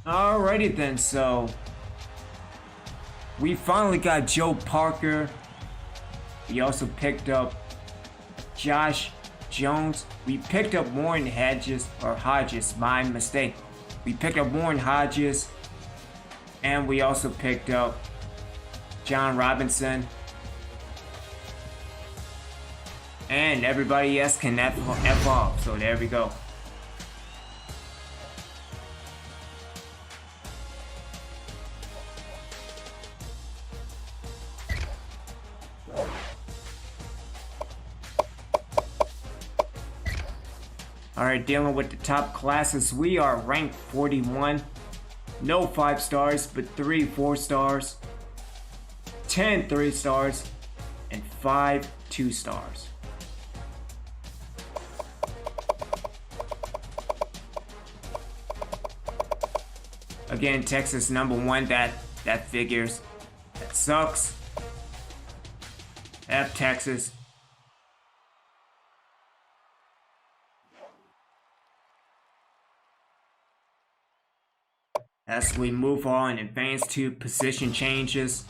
Alrighty then, so we finally got Joe Parker. We also picked up Josh Jones. We picked up Warren Hodges, my mistake. We picked up Warren Hodges, and we also picked up John Robinson. And everybody else can F off, so there we go. Alright, dealing with the top classes, we are ranked 41. No 5 stars, but 3 4 stars, 10 3 stars, and 5 2 stars. Again, Texas #1, that figures. That sucks. F Texas. As we move on, advance to position changes.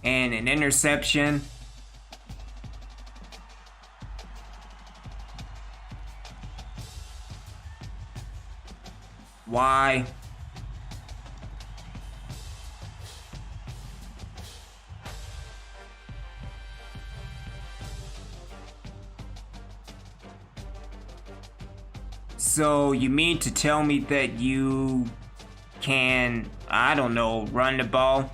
And an interception. Why? So you mean to tell me that you can, I don't know, run the ball?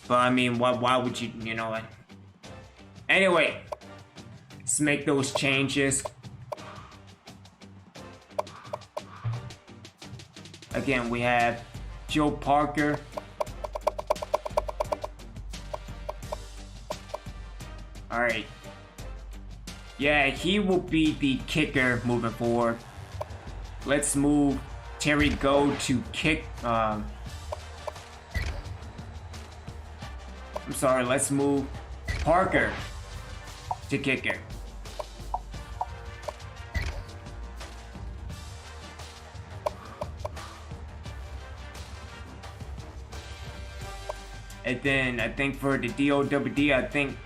But I mean, why would you, you know what? Anyway, let's make those changes. Again, we have Joe Parker. Alright. Yeah, he will be the kicker moving forward. Let's move Terry Go to kick. I'm sorry, let's move Parker to kicker. And then I think for the DOWD, I think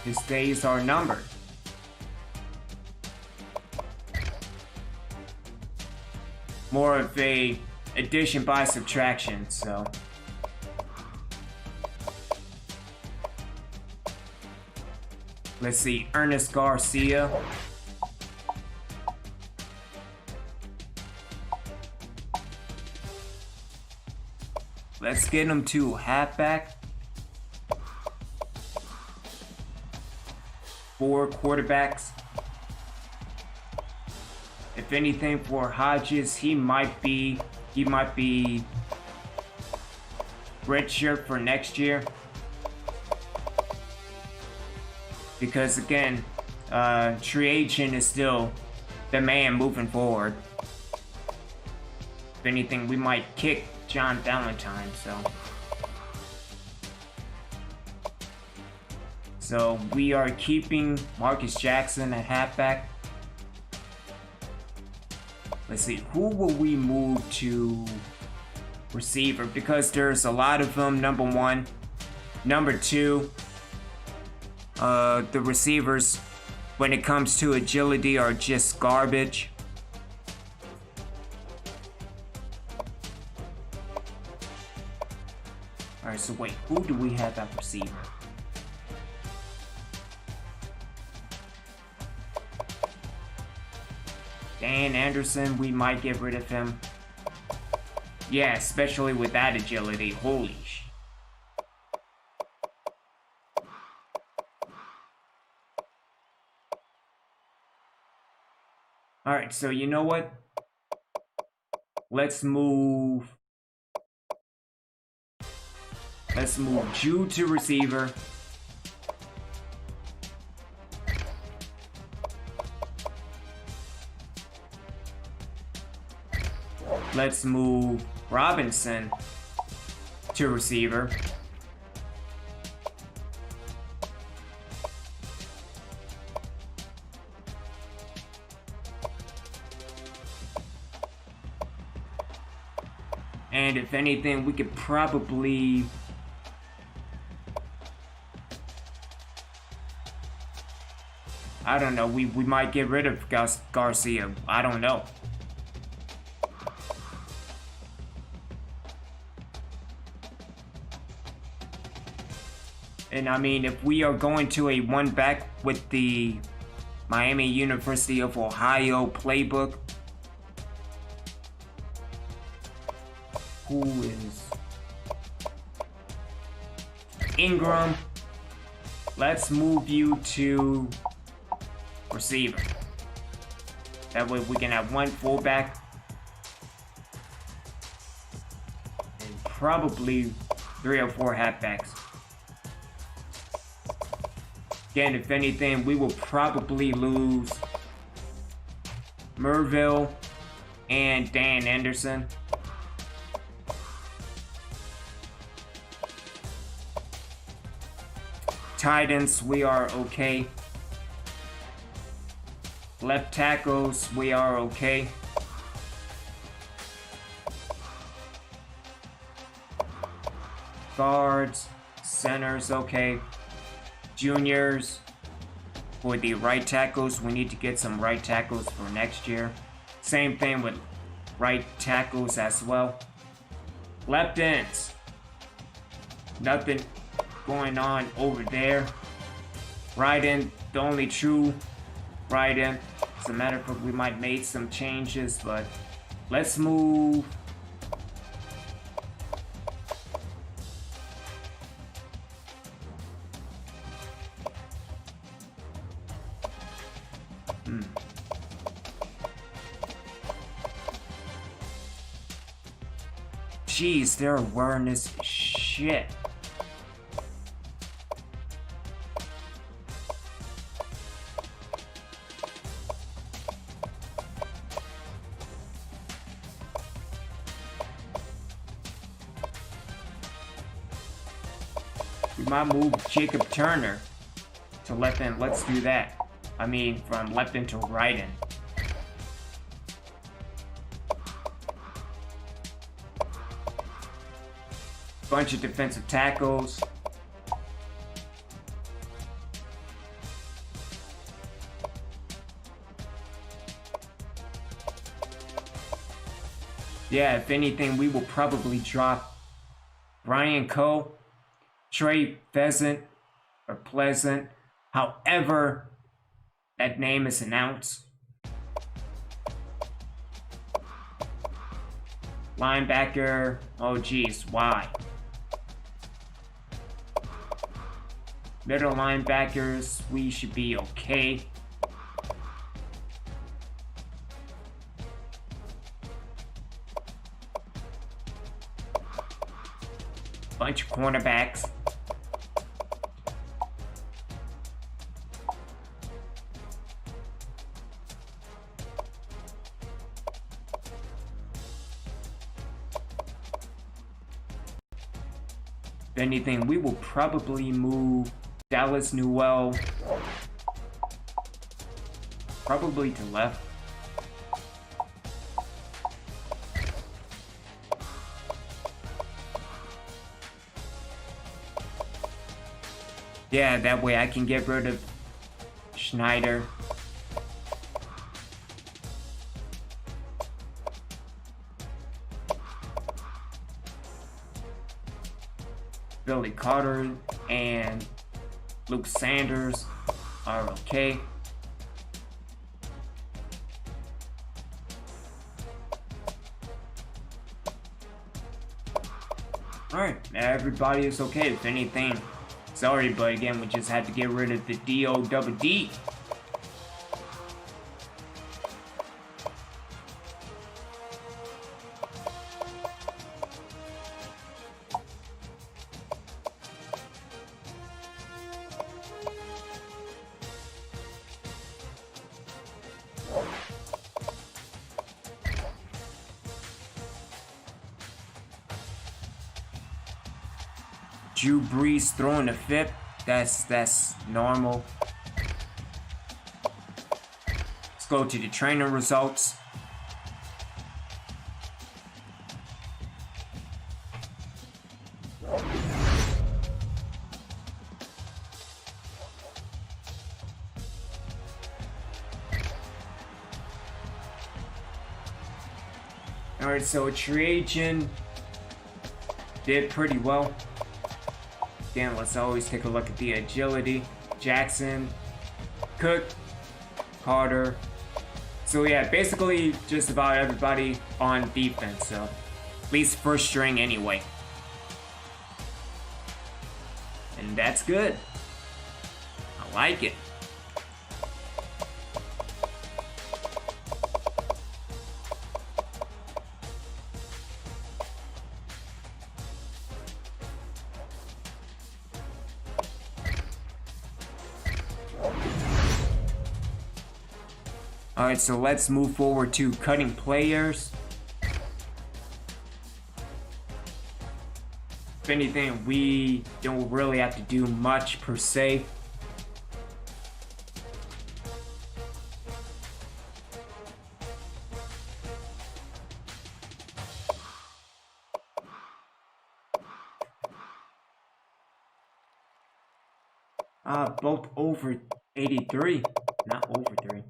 his days are numbered. More of a addition by subtraction, so. Let's see, Ernest Garcia. Let's get him to halfback. 4 quarterbacks. If anything for Hodges, he might be redshirt for next year. Because again, Treagen is still the man moving forward. If anything, we might kick John Valentine, so we are keeping Marcus Jackson at halfback. Let's see, who will we move to receiver? Because there's a lot of them, number one. Number two, the receivers, when it comes to agility, are just garbage. Alright, so wait, who do we have at receiver? Dan Anderson, we might get rid of him. Yeah, especially with that agility. Holy sh... Alright, so you know what? Let's move Jude to receiver. Let's move Robinson to receiver. And if anything, we could probably... I don't know, we might get rid of Garcia. I don't know. And I mean, if we are going to a one-back with the Miami University of Ohio playbook, who is Ingram? Let's move you to receiver. That way we can have one fullback and probably 3 or 4 halfbacks. Again, if anything, we will probably lose Merville and Dan Anderson. Titans, we are okay. Left tackles, we are okay. Guards, centers, okay. Juniors, for the right tackles, we need to get some right tackles for next year. Same thing with right tackles as well. Left ends, nothing going on over there. Right end, the only true right end. As a matter of fact, we might make some changes, but let's move. Jeez, their awareness is shit. We might move Jacob Turner to left end. Let's do that. I mean, from left end to right end. Bunch of defensive tackles. Yeah, if anything, we will probably drop Brian Coe, Trey Pleasant, however that name is announced. Linebacker, oh geez, why? Middle linebackers, we should be okay. bunch of cornerbacks. If anything, we will probably move Dallas Newell probably to left. Yeah, that way I can get rid of Schneider. Billy Carter and Luke Sanders are okay. Alright, everybody is okay. If anything, sorry, but again, we just had to get rid of the D-O-double-D. Drew Brees throwing a fit. That's normal. Let's go to the trainer results. Alright, so Trajan did pretty well. Again, let's always take a look at the agility. Jackson, Cook, Carter. So yeah, basically just about everybody on defense. So at least first string anyway. And that's good. I like it. Alright, so let's move forward to cutting players. If anything, we don't really have to do much per se. Both over 83, not over 3.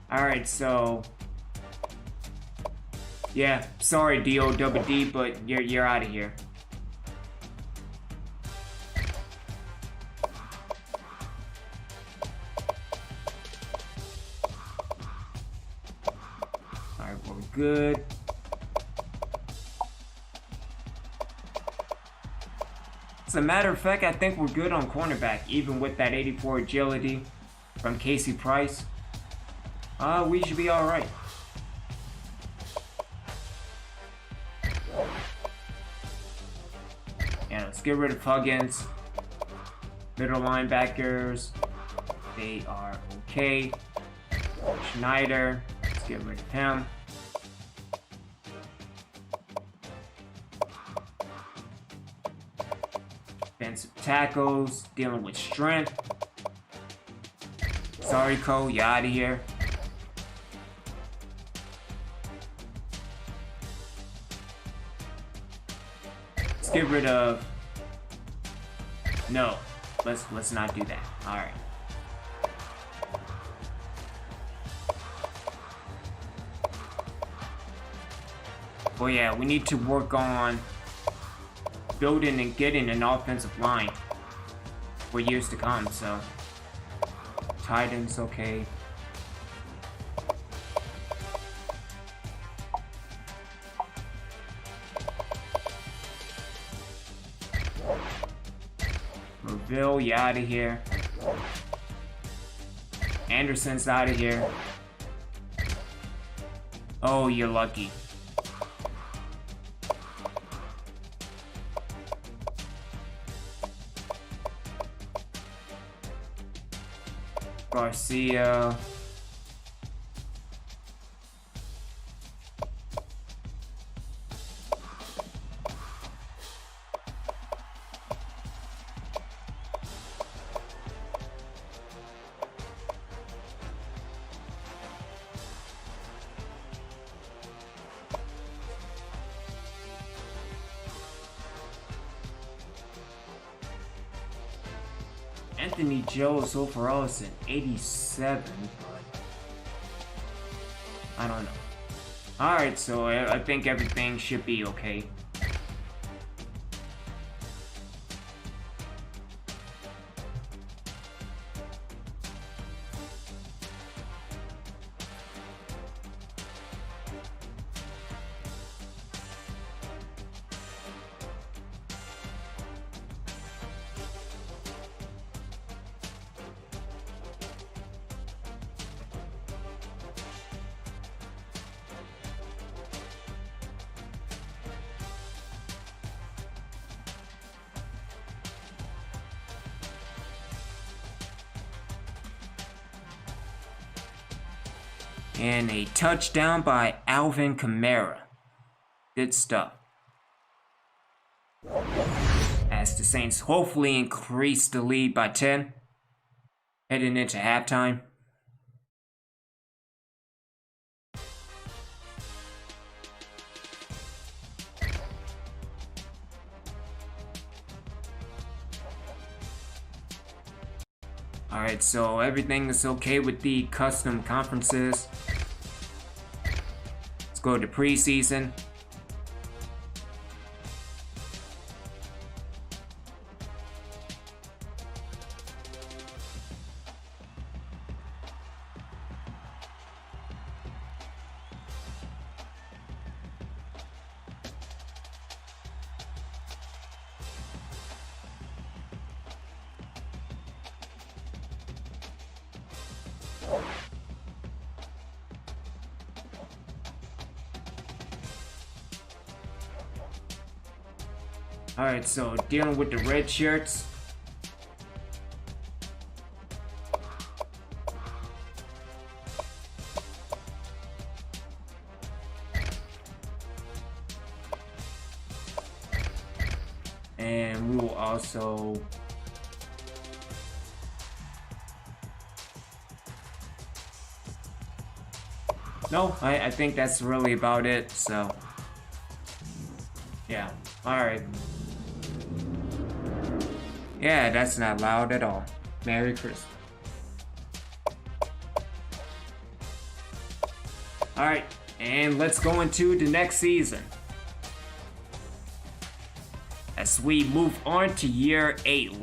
Alright, so yeah, sorry D-O-double-D, but you're out of here. Alright, we're good. As a matter of fact, I think we're good on cornerback, even with that 84 agility from Casey Price. We should be alright. Yeah, let's get rid of Huggins. Middle linebackers, they are okay. Schneider, let's get rid of him. Defensive tackles, dealing with strength. Sorry, Cole, you're out of here. Let's get rid of... No, let's not do that. Alright. Well, yeah, we need to work on building and getting an offensive line for years to come, so tight end's okay. Merville, you out of here. Anderson's out of here. Oh, you're lucky. Garcia. Anthony Jones overall is an 87, but I don't know. Alright, so I think everything should be okay. And a touchdown by Alvin Kamara. Good stuff. As the Saints hopefully increase the lead by 10. Heading into halftime. Alright, so everything is okay with the custom conferences. Let's go to preseason. Alright, so dealing with the red shirts. And we will also I think that's really about it, so yeah, alright. Yeah, that's not loud at all. Merry Christmas. Alright, and let's go into the next season. As we move on to year 8,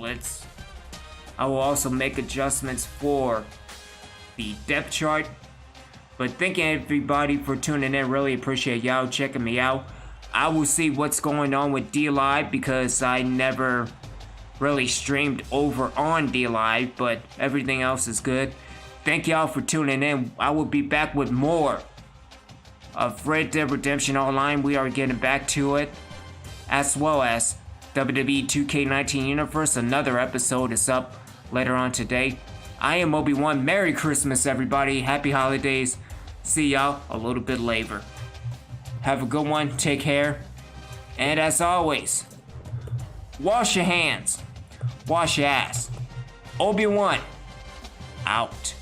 I will also make adjustments for the depth chart. But thank you everybody for tuning in. Really appreciate y'all checking me out. I will see what's going on with D-Live because I never really streamed over on D-Live, but everything else is good. Thank y'all for tuning in. I will be back with more of Red Dead Redemption Online. We are getting back to it, as well as WWE 2K19 Universe. Another episode is up later on today. I am Obi-Wan. Merry Christmas, everybody. Happy holidays. See y'all a little bit later. Have a good one. Take care. And as always, wash your hands. Wash your ass. Obi-Wan out.